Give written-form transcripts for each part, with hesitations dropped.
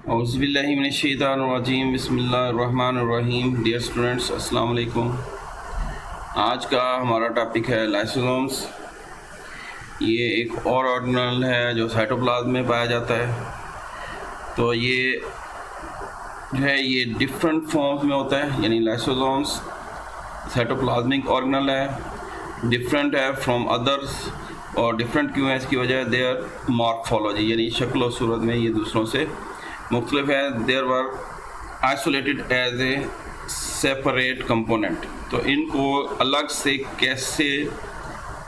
औज़ुबिल्लाहिमिनश्शैतानिर्रजीम बिस्मिल्लाहिर्रहमानिर्रहीम। Dear students, अस्सलाम वालेकुम। आज का हमारा टॉपिक है लाइसोसोम्स। ये एक और ऑर्गेनेल है जो साइटोप्लाज्म में पाया जाता है। तो ये जो है ये डिफरेंट फॉर्म्स में होता है, यानी लाइसोसोम्स साइटोप्लाज्मिक ऑर्गेनेल है, डिफरेंट है फ्रॉम अदर्स। और डिफरेंट क्यों है, इसकी वजह देयर मॉर्फोलॉजी, यानी शक्ल और सूरत में ये दूसरों से मुख्तलिफ है। There were isolated as a separate component. तो इनको अलग से कैसे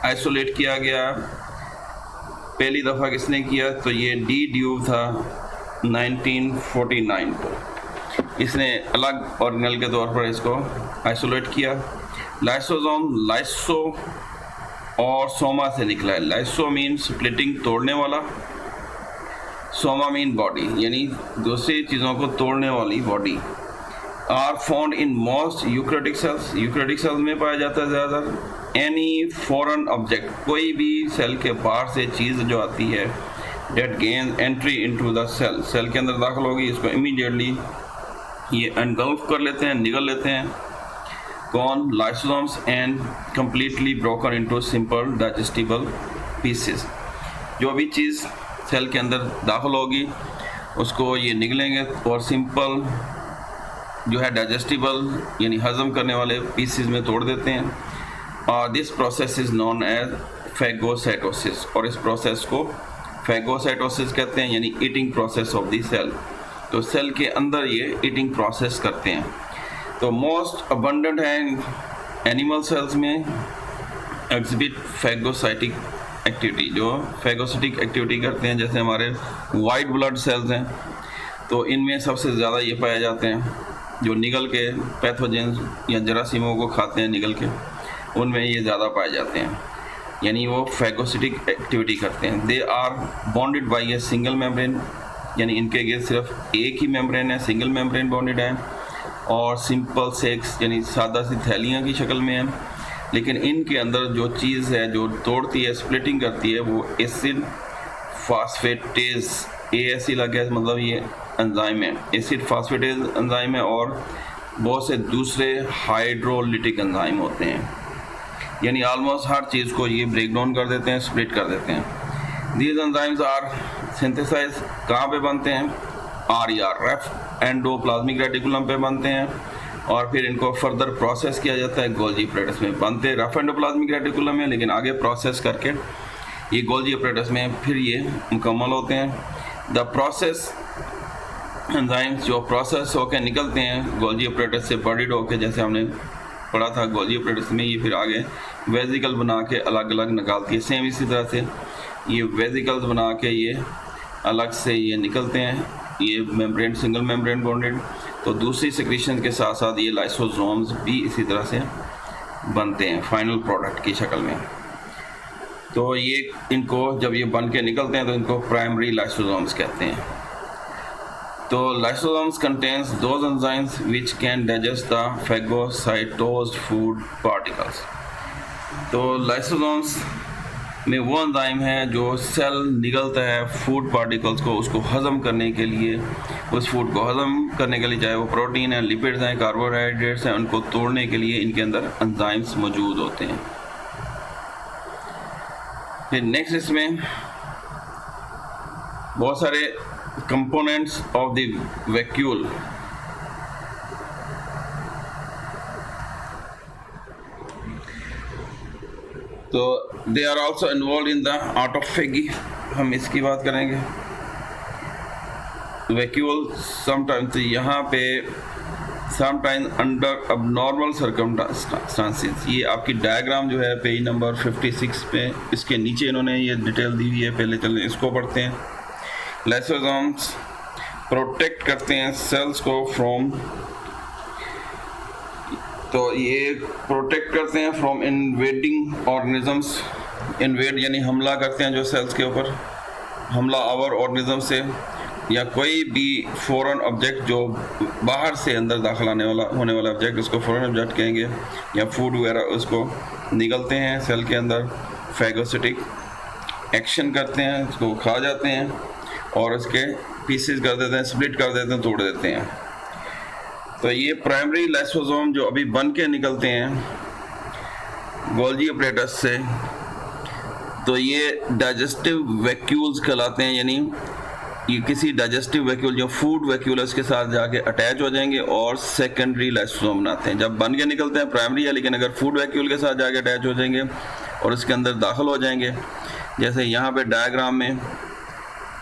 आइसोलेट किया गया, पहली दफ़ा किसने किया, तो ये डी ड्यूब था 1949 को। इसने अलग ऑर्गेनेल के तौर पर इसको आइसोलेट किया। लाइसोसोम लाइसो और सोमा से निकला है। लाइसो मीन स्प्लिटिंग, तोड़ने वाला। सोमा मीन बॉडी, यानी दूसरी चीज़ों को तोड़ने वाली body. Are found in most eukaryotic cells, eukaryotic cells में पाया जाता है ज़्यादातर। एनी फॉरेन ऑब्जेक्ट, कोई भी सेल के बाहर से चीज़ जो आती है, that gain entry into the cell, cell के अंदर दाखिल होगी, इसको इमीडिएटली ये एनगल्फ कर लेते हैं, निगल लेते हैं। कौन? Lysosomes. And completely broken into simple digestible pieces. जो भी चीज़ सेल के अंदर दाखिल होगी उसको ये निकलेंगे और सिंपल जो है डाइजेस्टिबल यानी हज़म करने वाले पीसेस में तोड़ देते हैं। और this process is known as phagocytosis, और इस प्रोसेस को फैगोसाइटोसिस कहते हैं, यानी eating process of the cell. तो सेल के अंदर ये ईटिंग प्रोसेस करते हैं। तो मोस्ट अबंडेंट है एनिमल सेल्स में एग्जिबिट फैगोसाइटिक एक्टिविटी, जो फैगोसिटिक एक्टिविटी करते हैं, जैसे हमारे वाइट ब्लड सेल्स हैं, तो इनमें सबसे ज़्यादा ये पाए जाते हैं, जो निगल के पैथोजेंस या जरासीमों को खाते हैं निगल के, उनमें ये ज़्यादा पाए जाते हैं, यानी वो फैगोसिटिक एक्टिविटी करते हैं। They are bounded by a single membrane, यानी इनके लिए सिर्फ एक ही मेम्ब्रेन है, सिंगल मेम्ब्रेन बॉन्डेड है, और सिंपल सेक्स यानी सादा सी थैलियाँ की शक्ल में है। लेकिन इनके अंदर जो चीज़ है जो तोड़ती है, स्प्लिटिंग करती है, वो एसिड फास्फेटेज, ASE लग गया, मतलब ये एंजाइम है, एसिड फास्फेटेज एंजाइम है, और बहुत से दूसरे हाइड्रोलिटिक एंजाइम होते हैं, यानी ऑलमोस्ट हर चीज़ को ये ब्रेक डाउन कर देते हैं, स्प्लिट कर देते हैं। दीज एंजाइम्स आर सिंथेसाइज कहाँ पे बनते हैं? रफ एंडोप्लाज्मिक रेटिकुलम पे बनते हैं, और फिर इनको फर्दर प्रोसेस किया जाता है गोल्जी अपरेटस में। बनते रफ एंडोप्लाज्मिक रेटिकुलम में, लेकिन आगे प्रोसेस करके ये गोल्जी अपरेटस में फिर ये मुकम्मल होते हैं। द प्रोसेस एंजाइम्स जो प्रोसेस होकर निकलते हैं गोल्जी अपरेटस से, बॉडीड होकर, जैसे हमने पढ़ा था गोल्जी अपरेटस में, ये फिर आगे वेजिकल बना के अलग अलग निकालती है। सेम इसी तरह से ये वेजिकल्स बना के ये अलग से ये निकलते हैं, ये मेम्ब्रेन सिंगल मेम्ब्रेन बॉन्डेड। तो दूसरी सेक्रेशन के साथ साथ ये लाइसोसोम्स भी इसी तरह से बनते हैं फाइनल प्रोडक्ट की शक्ल में। तो ये इनको जब ये बन के निकलते हैं तो इनको प्राइमरी लाइसोसोम्स कहते हैं। तो lysosomes contains those enzymes which can digest the phagocytosed food particles. तो लाइसोसोम्स में वो एंजाइम है जो सेल निगलता है फूड पार्टिकल्स को, उसको हज़म करने के लिए, उस फूड को हज़म करने के लिए, चाहे वो प्रोटीन है, लिपिड्स हैं, कार्बोहाइड्रेट्स हैं, उनको तोड़ने के लिए इनके अंदर एंजाइम्स मौजूद होते हैं। फिर नेक्स्ट इसमें बहुत सारे कंपोनेंट्स ऑफ द वैक्यूल। तो they are also involve in the autophagy, हम इसकी बात करेंगे। वैक्यूल समटाइम्स, यहाँ पे समटाइम्स अंडर अबनॉर्मल सर्कमस्टांसेस, ये आपकी डायग्राम जो है पेज नंबर 56 पे, इसके नीचे इन्होंने ये डिटेल दी हुई है, पहले चलें इसको पढ़ते हैं। लाइसोसोम्स प्रोटेक्ट करते हैं सेल्स को फ्रॉम, तो ये प्रोटेक्ट करते हैं फ्रॉम इन्वेडिंग ऑर्गेनिजम्स। इन्वेड यानी हमला करते हैं जो सेल्स के ऊपर, हमला आवर ऑर्गेनिज्म से, या कोई भी फॉरेन ऑब्जेक्ट जो बाहर से अंदर दाखिल आने वाला होने वाला ऑब्जेक्ट, उसको फॉरेन ऑब्जेक्ट कहेंगे, या फूड वगैरह उसको निगलते हैं सेल के अंदर, फैगोसिटिक एक्शन करते हैं, उसको खा जाते हैं और उसके पीसेस कर देते हैं, स्प्लिट कर देते हैं, तोड़ देते हैं। तो ये प्राइमरी लाइसोसोम जो अभी बन के निकलते हैं गोल्गी अपरेटस से, तो ये डाइजेस्टिव वैक्यूल्स कहलाते हैं, यानी ये किसी डाइजेस्टिव वैक्यूल जो फूड वैक्यूल है उसके साथ जाके अटैच हो जाएंगे और सेकेंडरी लाइसोसोम बनाते हैं। जब बन के निकलते हैं प्राइमरी है, लेकिन अगर फूड वैक्यूल के साथ जाके अटैच हो जाएंगे और उसके अंदर दाखिल हो जाएंगे, जैसे यहाँ पे डायग्राम में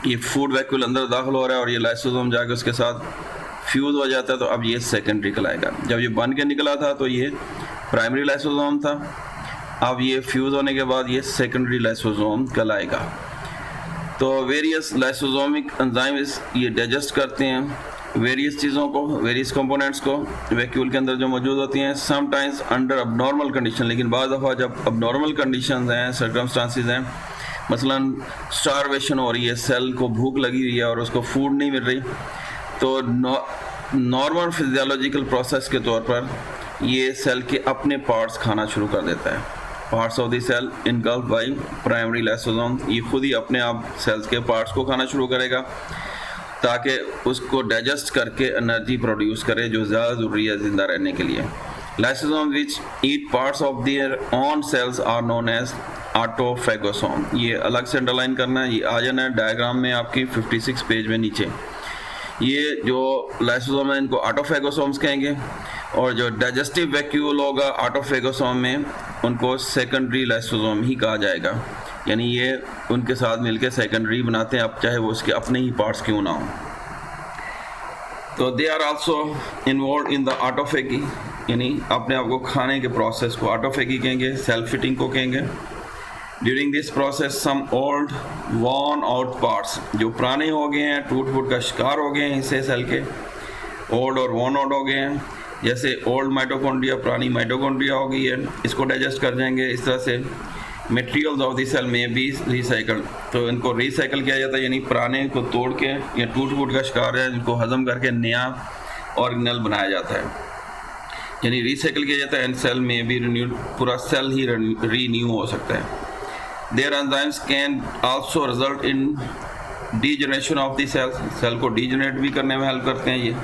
ये फूड वैक्यूल अंदर दाखिल हो रहा है और ये लाइसोसोम जाके उसके साथ फ्यूज हो जाता है, तो अब ये सेकेंडरी कहलाएगा। जब ये बन के निकला था तो ये प्राइमरी लाइसोसोम था, अब ये फ्यूज होने के बाद ये सेकेंडरी लाइसोसोम कहलाएगा। तो वेरियस लाइसोसोमिक एंजाइम्स ये डाइजेस्ट करते हैं वेरियस चीज़ों को, वेरियस कंपोनेंट्स को वैक्यूल के अंदर जो मौजूद होती हैं, समटाइम्स अंडर अबनॉर्मल कंडीशन। लेकिन बाद दफ़ा जब अबनॉर्मल कंडीशन हैं, सर्कमस्टांसिस हैं, मसलन स्टारवेशन हो रही है, सेल को भूख लगी हुई है और उसको फूड नहीं मिल रही, तो नॉर्मल फिजियोलॉजिकल प्रोसेस के तौर पर ये सेल के अपने पार्ट्स खाना शुरू कर देता है। Parts of the cell engulf by primary lysosome, ये खुद ही अपने आप सेल्स के पार्ट्स को खाना शुरू करेगा ताकि उसको डाइजेस्ट करके एनर्जी प्रोड्यूस करे जो ज़्यादा ज़रूरी है ज़िंदा रहने के लिए। Lysosome which eat parts of their own cells are known as autophagosome. ये अलग से अंडरलाइन करना है, ये आ जाना है डायग्राम में आपकी 56 पेज में नीचे। ये जो लाइसोसोम है इनको ऑटोफेगोसोम्स कहेंगे, और जो डाइजेस्टिव वैक्यूल होगा ऑटोफेगोसोम में उनको सेकेंडरी लाइसोसोम ही कहा जाएगा, यानी ये उनके साथ मिलकर सेकेंडरी बनाते हैं, अब चाहे वो उसके अपने ही पार्ट्स क्यों ना हो। तो they are also involve in the autophagy, यानी अपने आप को खाने के प्रोसेस को ऑटोफेगी कहेंगे, सेल्फ फिटिंग को कहेंगे। During this process some old worn out parts, जो पुराने हो गए हैं, टूट फूट का शिकार हो गए हैं हिस्से सेल के, ओल्ड और वॉर्न आउट हो गए हैं, जैसे ओल्ड माइटोकॉन्ड्रिया, पुरानी माइटोकॉन्ड्रिया हो गई है, इसको डाइजेस्ट कर जाएंगे। इस तरह से मटेरियल्स ऑफ द सेल में भी रिसाइकल, तो इनको रिसाइकल किया जाता है, यानी पुराने को तोड़ के या टूट फूट का शिकार है इनको हजम करके नया ऑर्गेनल बनाया जाता है, यानी रिसाइकल किया जाता है। एंड सेल में भी रिन्यूड, पूरा सेल ही रीन्यू हो सकता है। There enzymes can also result in degeneration of the cells, cell को डीजनरेट भी करने में हेल्प करते हैं ये।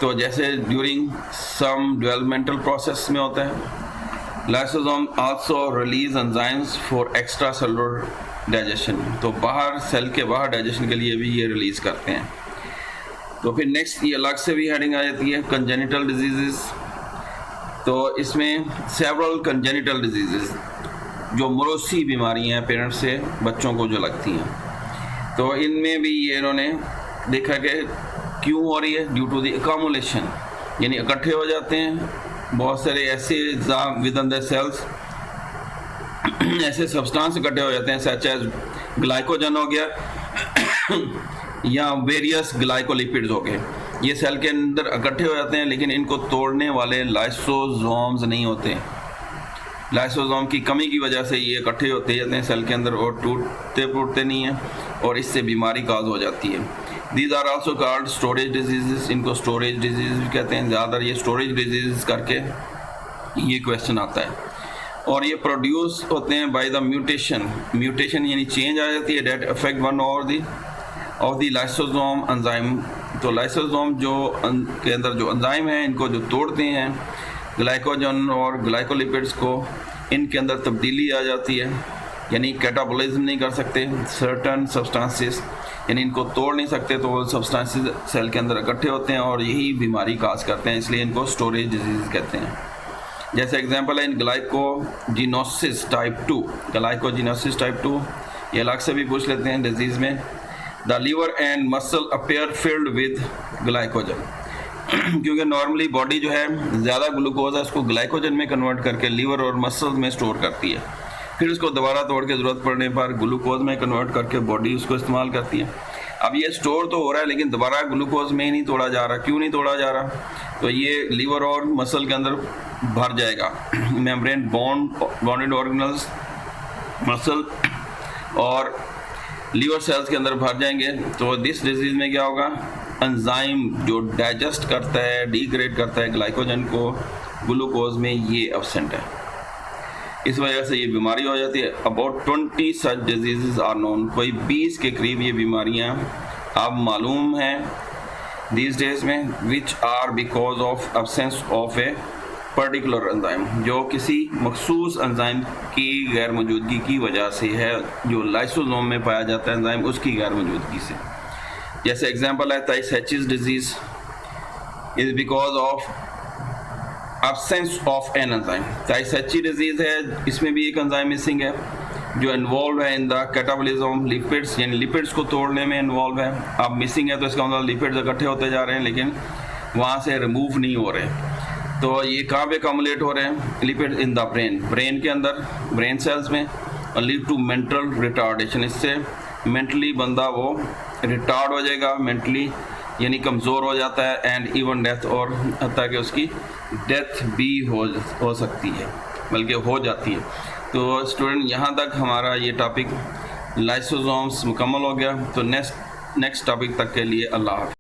तो जैसे ड्यूरिंग सम डेवलपमेंटल प्रोसेस में होता है। Lysosome also release enzymes for extra cellular digestion, तो बाहर सेल के बाहर डाइजेशन के लिए भी ये रिलीज करते हैं। तो फिर नेक्स्ट ये अलग से भी हेडिंग आ जाती है कंजेनिटल डिजीजेस। तो इसमें सेवरल कंजेनिटल डिजीजेस जो मौरूसी बीमारियां हैं पेरेंट्स से बच्चों को जो लगती हैं, तो इनमें भी ये इन्होंने देखा कि क्यों हो रही है, ड्यू टू द अकोमुलेशन, यानी इकट्ठे हो जाते हैं बहुत सारे ऐसे विद इन द सेल्स ऐसे सब्सटेंस इकट्ठे हो जाते हैं, सच एज ग्लाइकोजन हो गया या वेरियस ग्लाइकोलिपिड्स हो गए, ये सेल के अंदर इकट्ठे हो जाते हैं, लेकिन इनको तोड़ने वाले लाइसोसोम्स नहीं होते। लाइसोसोम की कमी की वजह से ये इकट्ठे होते जाते हैं सेल के अंदर और टूटते फूटते नहीं हैं, और इससे बीमारी काज हो जाती है। These are also called storage diseases, इनको स्टोरेज डिजीज भी कहते हैं। ज़्यादातर ये स्टोरेज डिजीज करके ये क्वेश्चन आता है, और ये प्रोड्यूस होते हैं बाय द म्यूटेशन, म्यूटेशन यानी चेंज आ जाती है डेट अफेक्ट वन और the of the lysosome enzyme. तो लाइसोसोम जो के अंदर जो एंजाइम है इनको जो तोड़ते हैं ग्लाइकोजन और ग्लाइकोलिपिड्स को, इनके अंदर तब्दीली आ जाती है, यानी कैटाबॉलिज्म नहीं कर सकते सर्टन सब्सटेंसेस, यानी इनको तोड़ नहीं सकते, तो वो सब्सटेंसेस सेल के अंदर इकट्ठे होते हैं और यही बीमारी काज करते हैं, इसलिए इनको स्टोरेज डिजीज कहते हैं। जैसे एग्जांपल है इन ग्लाइकोजिनोसिस टाइप 2, ग्लाइकोजिनोसिस टाइप 2 ये अलग से भी पूछ लेते हैं डिजीज़ में। The liver and muscle appear filled with glycogen, क्योंकि नॉर्मली बॉडी जो है ज़्यादा ग्लूकोज है उसको ग्लाइकोजन में कन्वर्ट करके लीवर और मसल में स्टोर करती है, फिर उसको दोबारा तोड़ के ज़रूरत पड़ने पर ग्लूकोज में कन्वर्ट करके बॉडी उसको इस्तेमाल करती है। अब ये स्टोर तो हो रहा है लेकिन दोबारा ग्लूकोज में ही नहीं तोड़ा जा रहा, क्यों नहीं तोड़ा जा रहा? तो ये लीवर और मसल के अंदर भर जाएगा, मेम्ब्रेन बॉन्डेड ऑर्गेनल्स मसल और लीवर सेल्स के अंदर भर जाएंगे। तो दिस डिजीज़ में क्या होगा, एंजाइम जो डाइजेस्ट करता है डिग्रेड करता है ग्लाइकोजन को ग्लूकोज में, ये एब्सेंट है, इस वजह से ये बीमारी हो जाती है। About 20 such disease are known, कोई 20 के करीब ये बीमारियां अब मालूम है these days में which are because of absence of a particular enzyme, जो किसी मखसूस एंजाइम की गैर मौजूदगी की वजह से है, जो लाइसोसोम में पाया जाता है एंजाइम उसकी गैर मौजूदगी से। जैसे एग्जांपल है Tay Sachs disease is because of absence of an enzyme। Tay Sachs disease है, इसमें भी एक एंजाइम मिसिंग है जो इन्वॉल्व है इन द कैटाबॉलिज्म लिपिड्स, यानी लिपिड्स को तोड़ने में इन्वॉल्व है। अब मिसिंग है तो इसका मतलब लिपिड्स इकट्ठे होते जा रहे हैं लेकिन वहाँ से रिमूव नहीं हो रहे। तो ये कहाँ पे कम्युलेट हो रहे हैं? Lipid in the brain, brain के अंदर, ब्रेन सेल्स में, और लीड टू मेंटल रिटार्डेशन। इससे मेंटली बंदा वो रिटार्ड हो जाएगा, मेंटली यानी कमज़ोर हो जाता है, एंड इवन डेथ, और हत्ता कि उसकी डेथ भी हो सकती है, बल्कि हो जाती है। तो स्टूडेंट यहाँ तक हमारा ये टॉपिक लाइसोसोम्स मुकम्मल हो गया। तो नेक्स्ट टॉपिक तक के लिए अल्लाह हाफ़िज़।